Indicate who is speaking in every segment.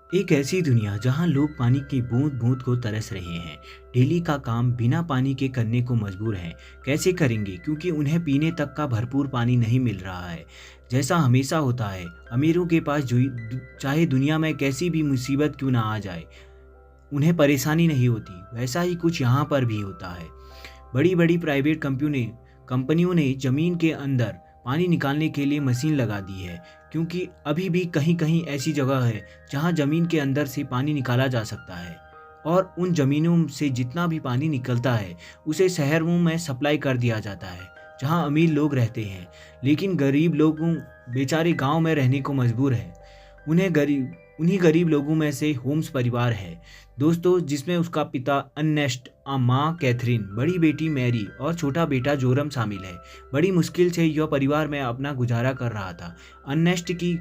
Speaker 1: एक ऐसी दुनिया जहां लोग पानी की बूंद बूंद को तरस रहे हैं। डेली का काम बिना पानी के करने को मजबूर हैं। कैसे करेंगे, क्योंकि उन्हें पीने तक का भरपूर पानी नहीं मिल रहा है। जैसा हमेशा होता है, अमीरों के पास चाहे दुनिया में कैसी भी मुसीबत क्यों ना आ जाए, उन्हें परेशानी नहीं होती। वैसा ही कुछ यहाँ पर भी होता है। बड़ी बड़ी प्राइवेट कंपनियों ने जमीन के अंदर पानी निकालने के लिए मशीन लगा दी है, क्योंकि अभी भी कहीं कहीं ऐसी जगह है जहां जमीन के अंदर से पानी निकाला जा सकता है। और उन जमीनों से जितना भी पानी निकलता है उसे शहरों में सप्लाई कर दिया जाता है, जहां अमीर लोग रहते हैं। लेकिन गरीब लोगों बेचारे गांव में रहने को मजबूर है। उन्हीं गरीब लोगों में से होम्स परिवार है दोस्तों, जिसमें उसका पिता अर्नेस्ट, माँ कैथरीन, बड़ी बेटी मैरी और छोटा बेटा जोरम शामिल है। बड़ी मुश्किल से यह परिवार में अपना गुजारा कर रहा था। अर्नेस्ट की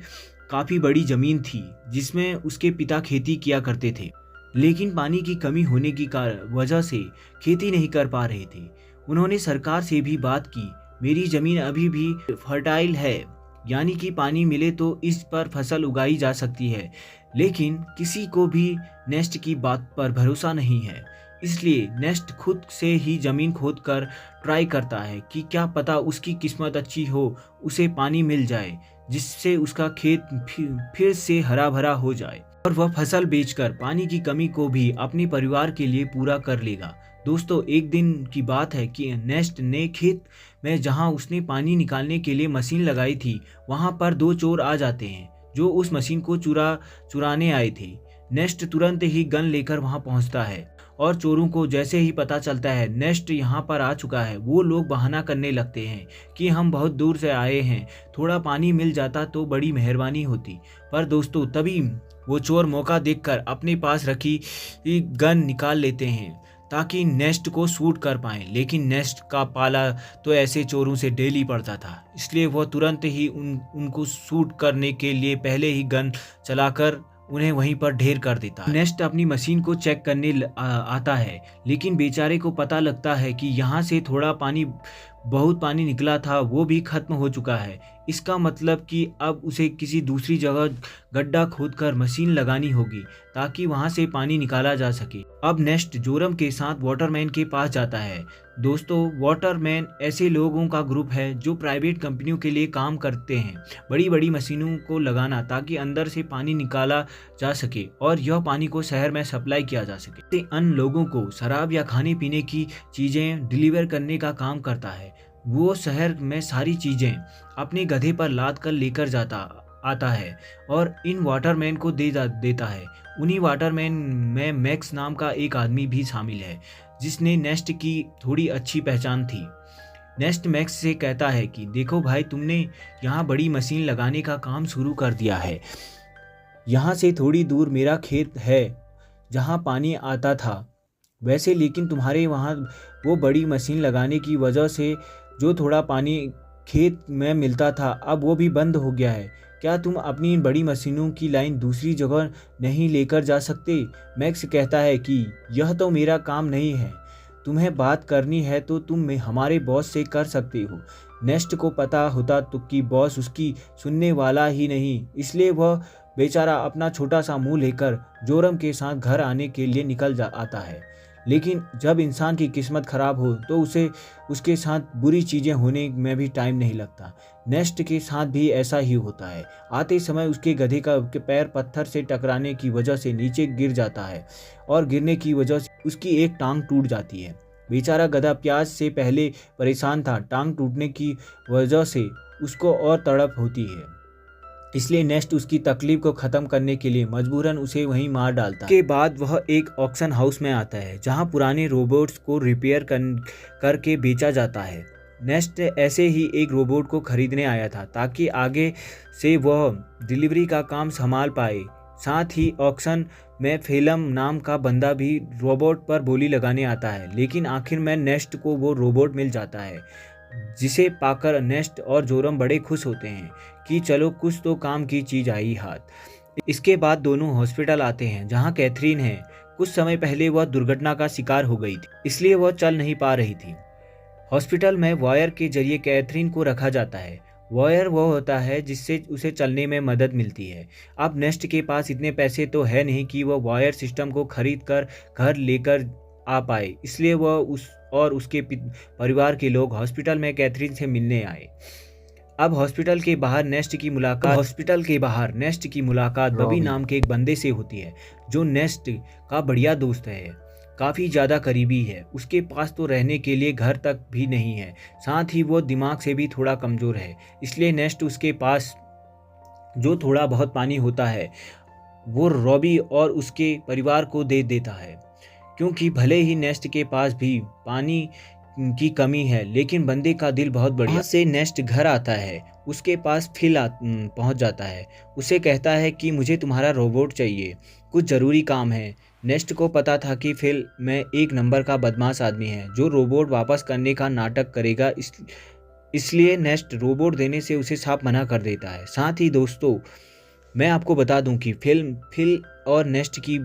Speaker 1: काफ़ी बड़ी ज़मीन थी जिसमें उसके पिता खेती किया करते थे, लेकिन पानी की कमी होने की वजह से खेती नहीं कर पा रहे थे। उन्होंने सरकार से भी बात की। मेरी ज़मीन अभी भी फर्टाइल है, यानी कि पानी मिले तो इस पर फसल उगाई जा सकती है, लेकिन किसी को भी नेस्ट की बात पर भरोसा नहीं है। इसलिए नेस्ट खुद से ही ज़मीन खोद कर ट्राई करता है कि क्या पता उसकी किस्मत अच्छी हो, उसे पानी मिल जाए, जिससे उसका खेत फिर से हरा भरा हो जाए और वह फसल बेचकर पानी की कमी को भी अपने परिवार के लिए पूरा कर लेगा। दोस्तों, एक दिन की बात है कि नेस्ट ने खेत में जहां उसने पानी निकालने के लिए मशीन लगाई थी, वहां पर दो चोर आ जाते हैं जो उस मशीन को चुराने आए थे। नेस्ट तुरंत ही गन लेकर वहां पहुंचता है और चोरों को जैसे ही पता चलता है नेस्ट यहाँ पर आ चुका है, वो लोग बहाना करने लगते हैं कि हम बहुत दूर से आए हैं, थोड़ा पानी मिल जाता तो बड़ी मेहरबानी होती। पर दोस्तों, तभी वो चोर मौका देखकर अपने पास रखी गन निकाल लेते हैं ताकि नेस्ट को शूट कर पाएं। लेकिन नेस्ट का पाला तो ऐसे चोरों से डेली पड़ता था, इसलिए वह तुरंत ही उनको शूट करने के लिए पहले ही गन चलाकर उन्हें वहीं पर ढेर कर देता है। नेस्ट अपनी मशीन को चेक करने आता है, लेकिन बेचारे को पता लगता है कि यहाँ से बहुत पानी निकला था, वो भी खत्म हो चुका है। इसका मतलब कि अब उसे किसी दूसरी जगह गड्ढा खोदकर मशीन लगानी होगी ताकि वहां से पानी निकाला जा सके। अब नेस्ट जोरम के साथ वाटरमैन के पास जाता है। दोस्तों, वाटरमैन ऐसे लोगों का ग्रुप है जो प्राइवेट कंपनियों के लिए काम करते हैं, बड़ी बड़ी मशीनों को लगाना ताकि अंदर से पानी निकाला जा सके और यह पानी को शहर में सप्लाई किया जा सके। अन्य लोगों को शराब या खाने पीने की चीज़ें डिलीवर करने का काम करता है। वो शहर में सारी चीज़ें अपने गधे पर लाद कर लेकर आता है और इन वाटरमैन को देता है। उन्हीं वाटरमैन में मैक्स नाम का एक आदमी भी शामिल है, जिसने नेस्ट की थोड़ी अच्छी पहचान थी। नेस्ट मैक्स से कहता है कि देखो भाई, तुमने यहाँ बड़ी मशीन लगाने का काम शुरू कर दिया है। यहाँ से थोड़ी दूर मेरा खेत है जहाँ पानी आता था वैसे, लेकिन तुम्हारे वहाँ वो बड़ी मशीन लगाने की वजह से जो थोड़ा पानी खेत में मिलता था, अब वो भी बंद हो गया है। क्या तुम अपनी इन बड़ी मशीनों की लाइन दूसरी जगह नहीं लेकर जा सकते? मैक्स कहता है कि यह तो मेरा काम नहीं है, तुम्हें बात करनी है तो तुम हमारे बॉस से कर सकते हो। नेस्ट को पता होता तो कि बॉस उसकी सुनने वाला ही नहीं, इसलिए वह बेचारा अपना छोटा सा मुंह लेकर जोरम के साथ घर आने के लिए आता है। लेकिन जब इंसान की किस्मत खराब हो तो उसके साथ बुरी चीज़ें होने में भी टाइम नहीं लगता। नेस्ट के साथ भी ऐसा ही होता है। आते समय उसके गधे का पैर पत्थर से टकराने की वजह से नीचे गिर जाता है और गिरने की वजह से उसकी एक टांग टूट जाती है। बेचारा गधा प्याज से पहले परेशान था, टांग टूटने की वजह से उसको और तड़प होती है, इसलिए नेस्ट उसकी तकलीफ को ख़त्म करने के लिए मजबूरन उसे वहीं मार डालता है। के बाद वह एक ऑक्शन हाउस में आता है जहां पुराने रोबोट्स को रिपेयर करके बेचा जाता है। नेस्ट ऐसे ही एक रोबोट को खरीदने आया था ताकि आगे से वह डिलीवरी का काम संभाल पाए। साथ ही ऑक्शन में फेलम नाम का बंदा भी रोबोट पर बोली लगाने आता है, लेकिन आखिर में नेस्ट को वो रोबोट मिल जाता है, जिसे पाकर नेस्ट और जोरम बड़े खुश होते हैं कि चलो कुछ तो काम की चीज़ आई हाथ। इसके बाद दोनों हॉस्पिटल आते हैं जहां कैथरीन है। कुछ समय पहले वह दुर्घटना का शिकार हो गई थी, इसलिए वह चल नहीं पा रही थी। हॉस्पिटल में वायर के जरिए कैथरीन को रखा जाता है। वॉयर वो होता है जिससे उसे चलने में मदद मिलती है। अब नेस्ट के पास इतने पैसे तो है नहीं कि वह वॉयर सिस्टम को खरीद कर घर लेकर आ पाए, इसलिए वह उसके परिवार के लोग हॉस्पिटल में कैथरीन से मिलने आए। अब हॉस्पिटल के बाहर नेस्ट की मुलाकात बबी
Speaker 2: रॉबी
Speaker 1: नाम के एक बंदे से होती है, जो नेस्ट का बढ़िया दोस्त है, काफ़ी ज़्यादा करीबी है। उसके पास तो रहने के लिए घर तक भी नहीं है, साथ ही वो दिमाग से भी थोड़ा कमज़ोर है। इसलिए नेस्ट उसके पास जो थोड़ा बहुत पानी होता है वो रॉबी और उसके परिवार को दे देता है, क्योंकि भले ही नेस्ट के पास भी पानी की कमी है, लेकिन बंदे का दिल बहुत बढ़िया। वहाँ से नेस्ट घर आता है, उसके पास पहुंच जाता है। उसे कहता है कि मुझे तुम्हारा रोबोट चाहिए, कुछ ज़रूरी काम है। नेस्ट को पता था कि फिल में एक नंबर का बदमाश आदमी है जो रोबोट वापस करने का नाटक करेगा, इसलिए नेस्ट रोबोट देने से उसे साफ मना कर देता है। साथ ही दोस्तों, मैं आपको बता दूं कि फिल और नेस्ट की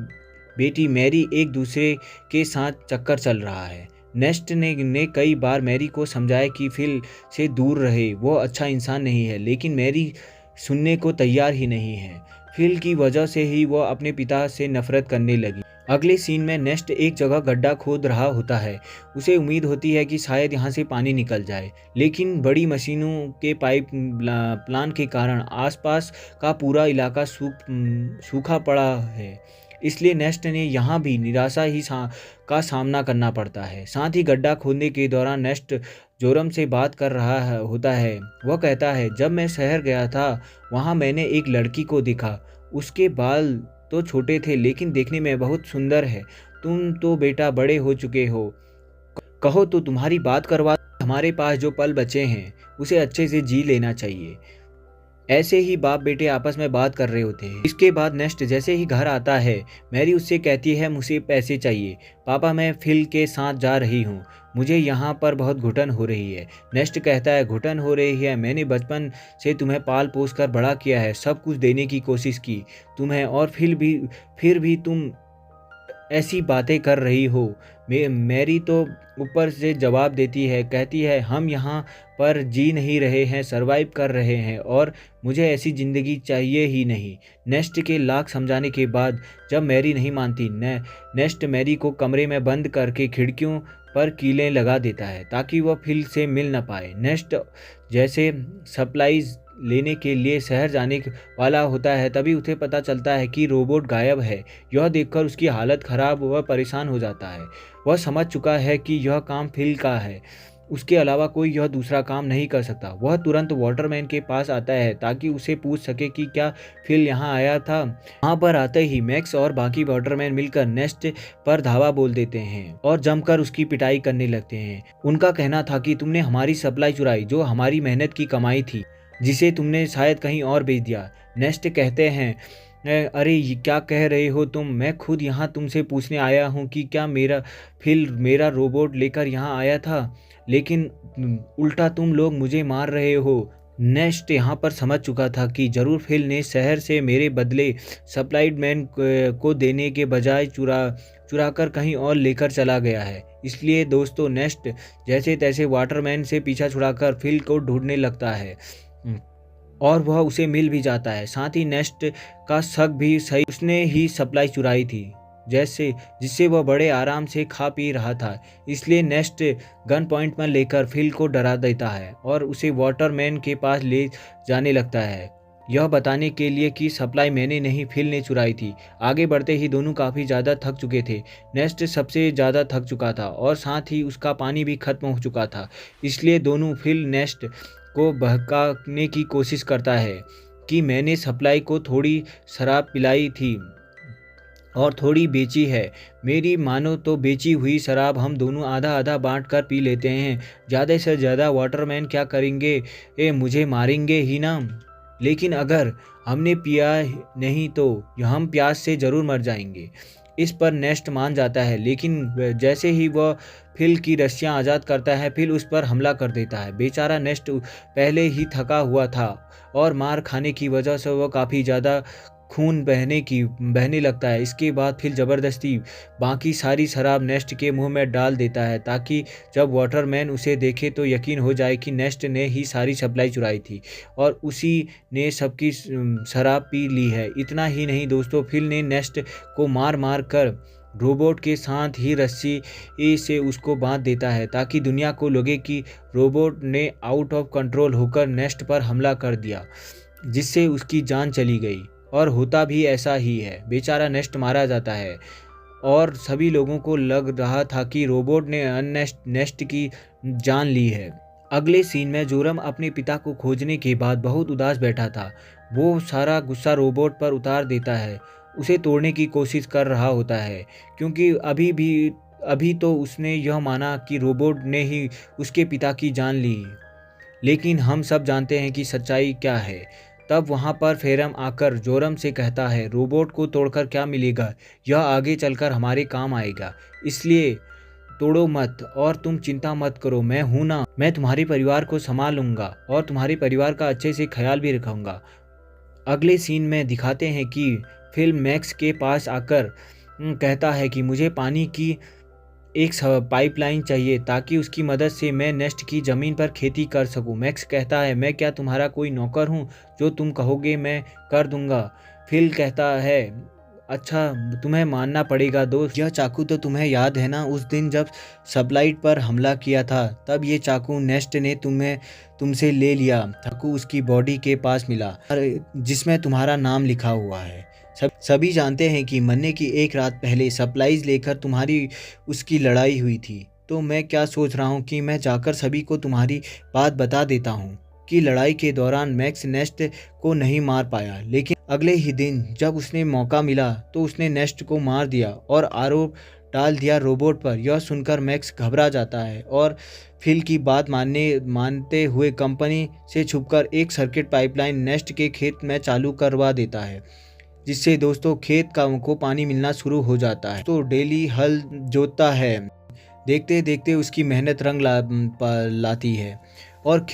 Speaker 1: बेटी मैरी एक दूसरे के साथ चक्कर चल रहा है। नेस्ट ने कई बार मैरी को समझाया कि फिल से दूर रहे, वो अच्छा इंसान नहीं है, लेकिन मैरी सुनने को तैयार ही नहीं है। फिल की वजह से ही वो अपने पिता से नफरत करने लगी। अगले सीन में नेस्ट एक जगह गड्ढा खोद रहा होता है। उसे उम्मीद होती है कि शायद यहाँ से पानी निकल जाए, लेकिन बड़ी मशीनों के पाइप प्लान के कारण आसपास का पूरा इलाका सूखा पड़ा है। इसलिए नेस्ट ने यहाँ भी निराशा का सामना करना पड़ता है। साथ ही गड्ढा खोदने के दौरान नेस्ट जोरम से बात कर रहा होता है। वह कहता है, जब मैं शहर गया था वहाँ मैंने एक लड़की को देखा, उसके बाल तो छोटे थे लेकिन देखने में बहुत सुंदर है। तुम तो बेटा बड़े हो चुके हो, कहो तो तुम्हारी बात करवा। हमारे पास जो पल बचे हैं उसे अच्छे से जी लेना चाहिए। ऐसे ही बाप बेटे आपस में बात कर रहे होते हैं। इसके बाद नेस्ट जैसे ही घर आता है, मैरी उससे कहती है, मुझे पैसे चाहिए पापा, मैं फिल के साथ जा रही हूँ, मुझे यहाँ पर बहुत घुटन हो रही है। नेस्ट कहता है, घुटन हो रही है? मैंने बचपन से तुम्हें पाल पोस कर बड़ा किया है, सब कुछ देने की कोशिश की तुम्हें, और फिर भी तुम ऐसी बातें कर रही हो। मैरी तो ऊपर से जवाब देती है, कहती है, हम यहाँ पर जी नहीं रहे हैं, सरवाइव कर रहे हैं, और मुझे ऐसी ज़िंदगी चाहिए ही नहीं। नेस्ट के लाख समझाने के बाद जब मैरी नहीं मानती, नेस्ट मैरी को कमरे में बंद करके खिड़कियों पर कीलें लगा देता है ताकि वह फिल से मिल न पाए। नेस्ट जैसे सप्लाईज लेने के लिए शहर जाने वाला होता है, तभी उसे पता चलता है कि रोबोट गायब है। यह देखकर उसकी हालत खराब, वह परेशान हो जाता है। वह समझ चुका है कि यह काम फिल का है, उसके अलावा कोई यह दूसरा काम नहीं कर सकता। वह तुरंत वाटरमैन के पास आता है ताकि उसे पूछ सके कि क्या फिल यहाँ आया था। वहाँ पर आते ही मैक्स और बाकी वाटरमैन मिलकर नेस्ट पर धावा बोल देते हैं और जमकर उसकी पिटाई करने लगते हैं। उनका कहना था कि तुमने हमारी सप्लाई चुराई, जो हमारी मेहनत की कमाई थी, जिसे तुमने शायद कहीं और बेच दिया। नेस्ट कहते हैं, अरे ये क्या कह रहे हो तुम? मैं खुद यहाँ तुमसे पूछने आया हूँ कि क्या मेरा रोबोट लेकर यहाँ आया था, लेकिन उल्टा तुम लोग मुझे मार रहे हो। नेस्ट यहाँ पर समझ चुका था कि जरूर फिल ने शहर से मेरे बदले सप्लाइड मैन को देने के बजाय चुरा कर कहीं और लेकर चला गया है। इसलिए दोस्तों, नेस्ट जैसे तैसे वाटरमैन से पीछा छुड़ाकर फिल को ढूंढने लगता है और वह उसे मिल भी जाता है। साथ ही नेस्ट का शक भी सही, उसने ही सप्लाई चुराई थी जिससे वह बड़े आराम से खा पी रहा था। इसलिए नेस्ट गन पॉइंट पर लेकर फिल को डरा देता है और उसे वाटरमैन के पास ले जाने लगता है, यह बताने के लिए कि सप्लाई मैंने नहीं, फिल ने चुराई थी। आगे बढ़ते ही दोनों काफ़ी ज़्यादा थक चुके थे। नेस्ट सबसे ज़्यादा थक चुका था और साथ ही उसका पानी भी खत्म हो चुका था। इसलिए दोनों फिल नेस्ट को बहकाने की कोशिश करता है कि मैंने सप्लाई को थोड़ी शराब पिलाई थी और थोड़ी बेची है, मेरी मानो तो बेची हुई शराब हम दोनों आधा आधा बांट कर पी लेते हैं। ज़्यादा से ज़्यादा वाटरमैन क्या करेंगे, मुझे मारेंगे ही ना, लेकिन अगर हमने पिया नहीं तो हम प्यास से ज़रूर मर जाएंगे। इस पर नेस्ट मान जाता है, लेकिन जैसे ही वह फिल की रस्सियां आज़ाद करता है, फिल उस पर हमला कर देता है। बेचारा नेस्ट पहले ही थका हुआ था और मार खाने की वजह से वह काफ़ी ज़्यादा खून बहने लगता है। इसके बाद फिल ज़बरदस्ती बाकी सारी शराब नेस्ट के मुंह में डाल देता है ताकि जब वाटरमैन उसे देखे तो यकीन हो जाए कि नेस्ट ने ही सारी सप्लाई चुराई थी और उसी ने सबकी शराब पी ली है। इतना ही नहीं दोस्तों, फिल ने नेस्ट को मार मार कर रोबोट के साथ ही रस्सी से उसको बांध देता है ताकि दुनिया को लगे कि रोबोट ने आउट ऑफ कंट्रोल होकर नेस्ट पर हमला कर दिया, जिससे उसकी जान चली गई। और होता भी ऐसा ही है, बेचारा नेस्ट मारा जाता है और सभी लोगों को लग रहा था कि रोबोट ने नेस्ट की जान ली है। अगले सीन में जोरम अपने पिता को खोजने के बाद बहुत उदास बैठा था। वो सारा गुस्सा रोबोट पर उतार देता है, उसे तोड़ने की कोशिश कर रहा होता है क्योंकि अभी तो उसने यह माना कि रोबोट ने ही उसके पिता की जान ली। लेकिन हम सब जानते हैं कि सच्चाई क्या है। तब वहाँ पर फेरम आकर जोरम से कहता है, रोबोट को तोड़कर क्या मिलेगा, यह आगे चलकर हमारे काम आएगा, इसलिए तोड़ो मत और तुम चिंता मत करो, मैं हूं ना, मैं तुम्हारे परिवार को संभाल लूंगा और तुम्हारे परिवार का अच्छे से ख्याल भी रखूंगा। अगले सीन में दिखाते हैं कि फिल मैक्स के पास आकर कहता है कि मुझे पानी की एक पाइपलाइन चाहिए ताकि उसकी मदद से मैं नेस्ट की ज़मीन पर खेती कर सकूं। मैक्स कहता है, मैं क्या तुम्हारा कोई नौकर हूं, जो तुम कहोगे मैं कर दूंगा। फिल कहता है, अच्छा तुम्हें मानना पड़ेगा दोस्त, यह चाकू तो तुम्हें याद है ना, उस दिन जब सब्लाइट पर हमला किया था तब ये चाकू नेस्ट ने तुमसे ले लिया। चाकू उसकी बॉडी के पास मिला जिसमें तुम्हारा नाम लिखा हुआ है। सभी जानते हैं कि मरने की एक रात पहले सप्लाईज लेकर तुम्हारी उसकी लड़ाई हुई थी। तो मैं क्या सोच रहा हूँ कि मैं जाकर सभी को तुम्हारी बात बता देता हूँ कि लड़ाई के दौरान मैक्स नेस्ट को नहीं मार पाया, लेकिन अगले ही दिन जब उसने मौका मिला तो उसने नेस्ट को मार दिया और आरोप डाल दिया रोबोट पर। यह सुनकर मैक्स घबरा जाता है और फिल की बात मानते हुए कंपनी से छुपकर एक सर्किट पाइपलाइन नेस्ट के खेत में चालू करवा देता है, जिससे दोस्तों खेत को पानी मिलना शुरू हो जाता है। तो डेली हल जोतता है, देखते देखते उसकी मेहनत रंग लाती है और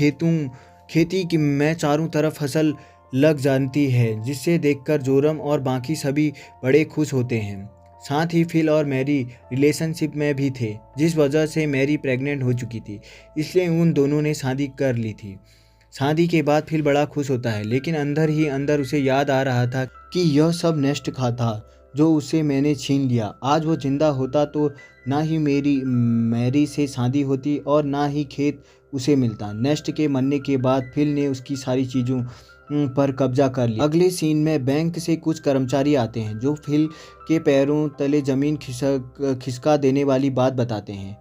Speaker 1: खेती में चारों तरफ फसल लग जाती है, जिससे देखकर जोरम और बाकी सभी बड़े खुश होते हैं। साथ ही फिल और मैरी रिलेशनशिप में भी थे, जिस वजह से मैरी प्रेग्नेंट हो चुकी थी, इसलिए उन दोनों ने शादी कर ली थी। शादी के बाद फिल बड़ा खुश होता है, लेकिन अंदर ही अंदर उसे याद आ रहा था कि यह सब नेस्ट का था जो उसे मैंने छीन लिया। आज वो जिंदा होता तो ना ही मैरी से शादी होती और ना ही खेत उसे मिलता। नेस्ट के मरने के बाद फिल ने उसकी सारी चीज़ों पर कब्जा कर लिया। अगले सीन में बैंक से कुछ कर्मचारी आते हैं जो फिल के पैरों तले ज़मीन खिसका देने वाली बात बताते हैं।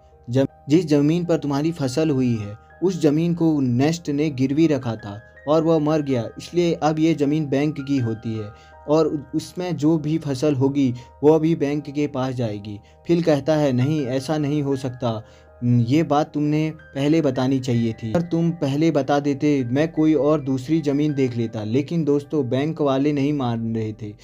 Speaker 1: जिस ज़मीन पर तुम्हारी फसल हुई है उस ज़मीन को नेस्ट ने गिरवी रखा था और वह मर गया, इसलिए अब ये ज़मीन बैंक की होती है और उसमें जो भी फसल होगी वह भी बैंक के पास जाएगी। फिल कहता है, नहीं ऐसा नहीं हो सकता, ये बात तुमने पहले बतानी चाहिए थी। अगर तुम पहले बता देते मैं कोई और दूसरी ज़मीन देख लेता। लेकिन दोस्तों बैंक वाले नहीं मान रहे थे।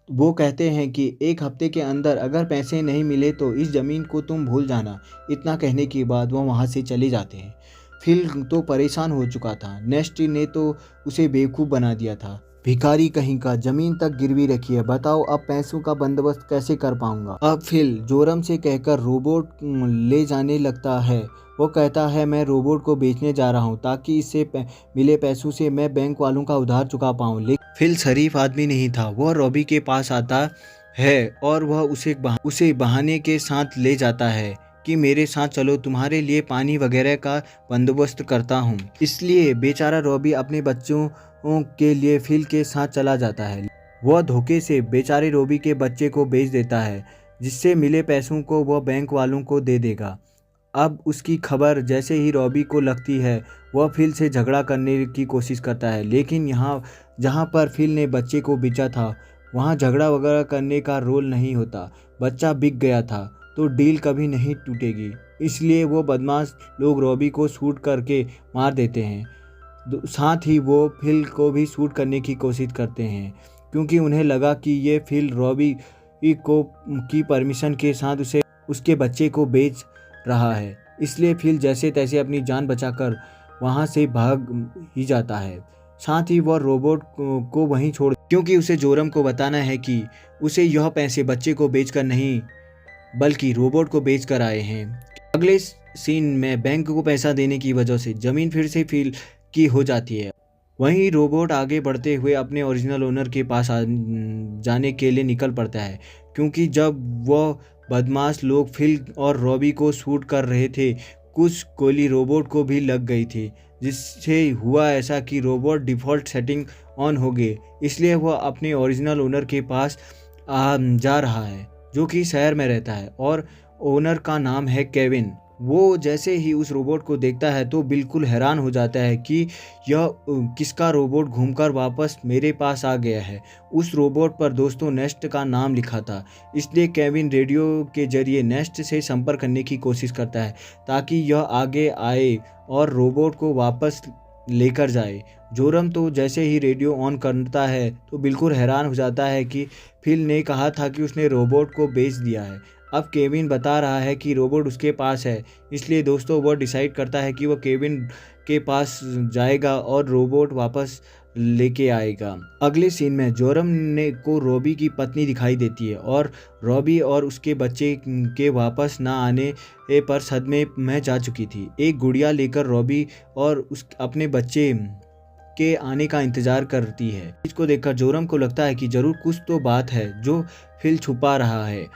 Speaker 1: वो कहते हैं कि एक हफ्ते के अंदर अगर पैसे नहीं मिले तो इस ज़मीन को तुम भूल जाना। इतना कहने के बाद वो वहाँ से चले जाते हैं। फिल तो परेशान हो चुका था, नेस्ट ने तो उसे बेवकूफ़ बना दिया था। भिखारी कहीं का, ज़मीन तक गिरवी रखी है, बताओ अब पैसों का बंदोबस्त कैसे कर पाऊंगा। अब फिल जोरम से कहकर रोबोट ले जाने लगता है। वो कहता है, मैं रोबोट को बेचने जा रहा हूँ ताकि इससे मिले पैसों से मैं बैंक वालों का उधार चुका पाऊँ। लेकिन फिल शरीफ आदमी नहीं था। वह रॉबी के पास आता है और वह उसे बहाने के साथ ले जाता है कि मेरे साथ चलो, तुम्हारे लिए पानी वगैरह का बंदोबस्त करता हूँ। इसलिए बेचारा रॉबी अपने बच्चों के लिए फिल के साथ चला जाता है। वह धोखे से बेचारे रॉबी के बच्चे को बेच देता है, जिससे मिले पैसों को वह बैंक वालों को दे देगा। अब उसकी खबर जैसे ही रॉबी को लगती है वह फिल से झगड़ा करने की कोशिश करता है, लेकिन जहाँ पर फिल ने बच्चे को बेचा था वहाँ झगड़ा वगैरह करने का रोल नहीं होता। बच्चा बिक गया था तो डील कभी नहीं टूटेगी, इसलिए वो बदमाश लोग रॉबी को शूट करके मार देते हैं। साथ ही वो फिल को भी शूट करने की कोशिश करते हैं, क्योंकि उन्हें लगा कि ये फिल रॉबी की परमिशन के साथ उसके बच्चे को बेच रहा है। इसलिए फिल जैसे तैसे अपनी जान बचाकर वहाँ से भाग ही जाता है। साथ ही वह रोबोट को वहीं छोड़, क्योंकि उसे जोरम को बताना है कि उसे यह पैसे बच्चे को बेचकर नहीं बल्कि रोबोट को बेच कर आए हैं। अगले सीन में बैंक को पैसा देने की वजह से ज़मीन फिर से फील की हो जाती है। वहीं रोबोट आगे बढ़ते हुए अपने ओरिजिनल ओनर के पास जाने के लिए निकल पड़ता है, क्योंकि जब वह बदमाश लोग फिल और रॉबी को शूट कर रहे थे, कुछ गोली रोबोट को भी लग गई थी, जिससे हुआ ऐसा कि रोबोट डिफ़ॉल्ट सेटिंग ऑन हो गए। इसलिए वह अपने ओरिजिनल ओनर के पास जा रहा है, जो कि शहर में रहता है और ओनर का नाम है केविन। वो जैसे ही उस रोबोट को देखता है तो बिल्कुल हैरान हो जाता है कि यह किसका रोबोट घूमकर वापस मेरे पास आ गया है। उस रोबोट पर दोस्तों नेस्ट का नाम लिखा था, इसलिए केविन रेडियो के जरिए नेस्ट से संपर्क करने की कोशिश करता है ताकि यह आगे आए और रोबोट को वापस लेकर जाए। जोरम तो जैसे ही रेडियो ऑन करता है तो बिल्कुल हैरान हो जाता है कि फिल ने कहा था कि उसने रोबोट को बेच दिया है। अब केविन बता रहा है कि रोबोट उसके पास है, इसलिए दोस्तों वह डिसाइड करता है कि वह केविन के पास जाएगा और रोबोट वापस लेके आएगा। अगले सीन में जोरम ने को रॉबी की पत्नी दिखाई देती है और रॉबी और उसके बच्चे के वापस ना आने पर सदमे में जा चुकी थी। एक गुड़िया लेकर रॉबी और उस अपने बच्चे के आने का इंतजार करती है। इसको देखकर जोरम को लगता है कि जरूर कुछ तो बात है जो फिल छुपा रहा है।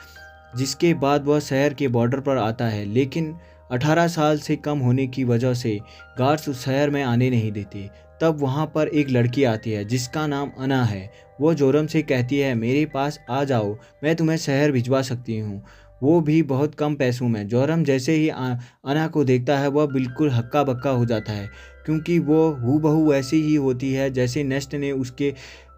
Speaker 1: जिसके बाद वह शहर के बॉर्डर पर आता है, लेकिन 18 साल से कम होने की वजह से गार्ड्स उस शहर में आने नहीं देते। तब वहाँ पर एक लड़की आती है जिसका नाम अना है। वो जोरम से कहती है, मेरे पास आ जाओ, मैं तुम्हें शहर भिजवा सकती हूँ, वो भी बहुत कम पैसों में। जोरम जैसे ही अना को देखता है वह बिल्कुल हक्का बक्का हो जाता है, क्योंकि वो हूबहू वैसी ही होती है जैसे नेस्ट ने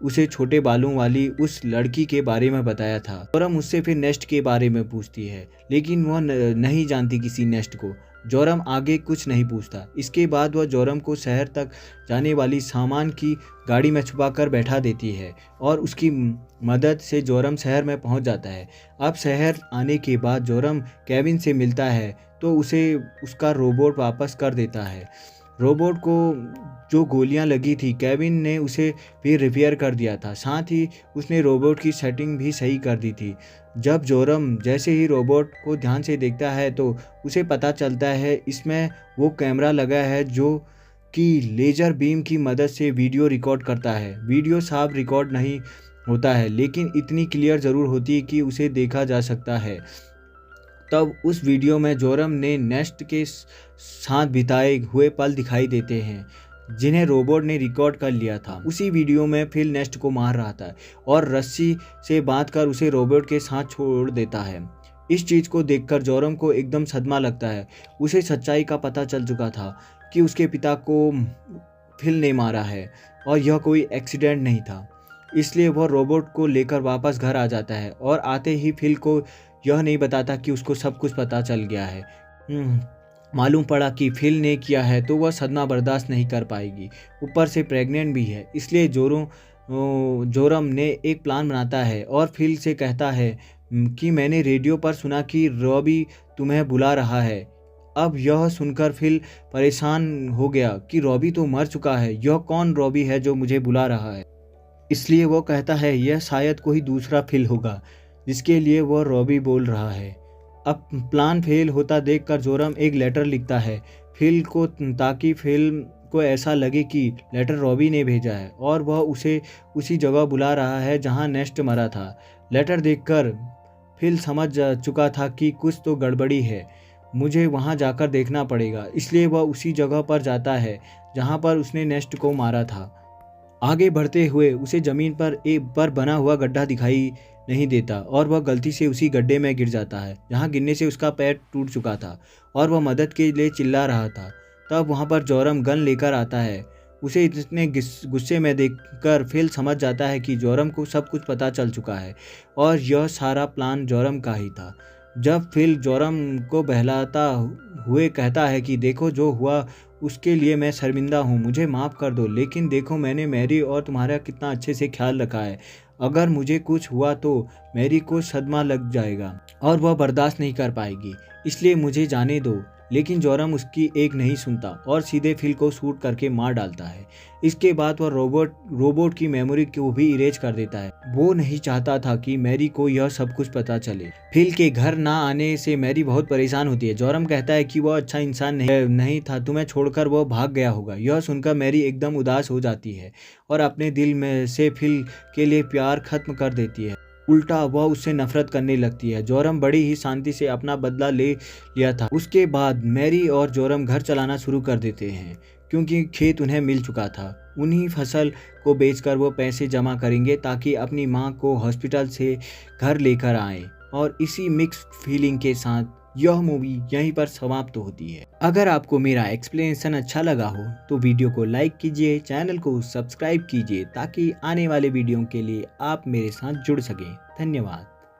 Speaker 1: उसे छोटे बालों वाली उस लड़की के बारे में बताया था। जोरम उससे फिर नेस्ट के बारे में पूछती है, लेकिन वह नहीं जानती किसी नेस्ट को। जोरम आगे कुछ नहीं पूछता। इसके बाद वह जोरम को शहर तक जाने वाली सामान की गाड़ी में छुपाकर बैठा देती है और उसकी मदद से जोरम शहर में पहुंच जाता है। अब शहर आने के बाद जोरम केविन से मिलता है तो उसे उसका रोबोट वापस कर देता है। रोबोट को जो गोलियां लगी थी केविन ने उसे भी रिपेयर कर दिया था, साथ ही उसने रोबोट की सेटिंग भी सही कर दी थी। जब जोरम जैसे ही रोबोट को ध्यान से देखता है तो उसे पता चलता है इसमें वो कैमरा लगा है जो कि लेज़र बीम की मदद से वीडियो रिकॉर्ड करता है। वीडियो साफ रिकॉर्ड नहीं होता है, लेकिन इतनी क्लियर ज़रूर होती है कि उसे देखा जा सकता है। तब उस वीडियो में जोरम ने नेस्ट के साथ बिताए हुए पल दिखाई देते हैं जिन्हें रोबोट ने रिकॉर्ड कर लिया था। उसी वीडियो में फिल नेस्ट को मार रहा था और रस्सी से बांधकर उसे रोबोट के साथ छोड़ देता है। इस चीज़ को देखकर जोरम को एकदम सदमा लगता है। उसे सच्चाई का पता चल चुका था कि उसके पिता को फिल ने मारा है और यह कोई एक्सीडेंट नहीं था। इसलिए वह रोबोट को लेकर वापस घर आ जाता है और आते ही फिल को यह नहीं बताता कि उसको सब कुछ पता चल गया है। मालूम पड़ा कि फिल ने किया है तो वह सदमा बर्दाश्त नहीं कर पाएगी, ऊपर से प्रेग्नेंट भी है। इसलिए जोरम ने एक प्लान बनाता है और फिल से कहता है कि मैंने रेडियो पर सुना कि रॉबी तुम्हें बुला रहा है। अब यह सुनकर फिल परेशान हो गया कि रॉबी तो मर चुका है, यह कौन रॉबी है जो मुझे बुला रहा है। इसलिए वो कहता है यह शायद कोई दूसरा फिल होगा जिसके लिए वह रॉबी बोल रहा है। अब प्लान फेल होता देखकर जोरम एक लेटर लिखता है फिल को, ताकि फिल को ऐसा लगे कि लेटर रॉबी ने भेजा है और वह उसे उसी जगह बुला रहा है जहां नेस्ट मरा था। लेटर देखकर फिल समझ चुका था कि कुछ तो गड़बड़ी है, मुझे वहां जाकर देखना पड़ेगा। इसलिए वह उसी जगह पर जाता है जहां पर उसने नेस्ट को मारा था। आगे बढ़ते हुए उसे ज़मीन पर एक पर बना हुआ गड्ढा दिखाई नहीं देता और वह गलती से उसी गड्ढे में गिर जाता है जहां गिरने से उसका पैर टूट चुका था और वह मदद के लिए चिल्ला रहा था। तब वहां पर जोरम गन लेकर आता है। उसे इतने गुस्से में देखकर फिल समझ जाता है कि जोरम को सब कुछ पता चल चुका है और यह सारा प्लान जोरम का ही था। जब फिल जोरम को बहलाता हुए कहता है कि देखो जो हुआ उसके लिए मैं शर्मिंदा हूँ, मुझे माफ़ कर दो, लेकिन देखो मैंने मैरी और तुम्हारा कितना अच्छे से ख्याल रखा है। अगर मुझे कुछ हुआ तो मैरी को सदमा लग जाएगा और वह बर्दाश्त नहीं कर पाएगी, इसलिए मुझे जाने दो। लेकिन जोरम उसकी एक नहीं सुनता और सीधे फिल को शूट करके मार डालता है। इसके बाद वह रोबोट की मेमोरी को भी इरेज कर देता है। वो नहीं चाहता था कि मैरी को यह सब कुछ पता चले। फिल के घर ना आने से मैरी बहुत परेशान होती है। जोरम कहता है कि वह अच्छा इंसान नहीं था, तुम्हें छोड़कर वह भाग गया होगा। यह सुनकर मैरी एकदम उदास हो जाती है और अपने दिल में से फिल के लिए प्यार खत्म कर देती है। उल्टा वह उससे नफरत करने लगती है। जोरम बड़ी ही शांति से अपना बदला ले लिया था। उसके बाद मैरी और जोरम घर चलाना शुरू कर देते हैं क्योंकि खेत उन्हें मिल चुका था। उन्हीं फसल को बेचकर वो पैसे जमा करेंगे ताकि अपनी माँ को हॉस्पिटल से घर लेकर आए। और इसी मिक्स्ड फीलिंग के साथ यह मूवी यहीं पर समाप्त होती है। अगर आपको मेरा एक्सप्लेनेशन अच्छा लगा हो तो वीडियो को लाइक कीजिए, चैनल को सब्सक्राइब कीजिए ताकि आने वाले वीडियो के लिए आप मेरे साथ जुड़ सकें। धन्यवाद।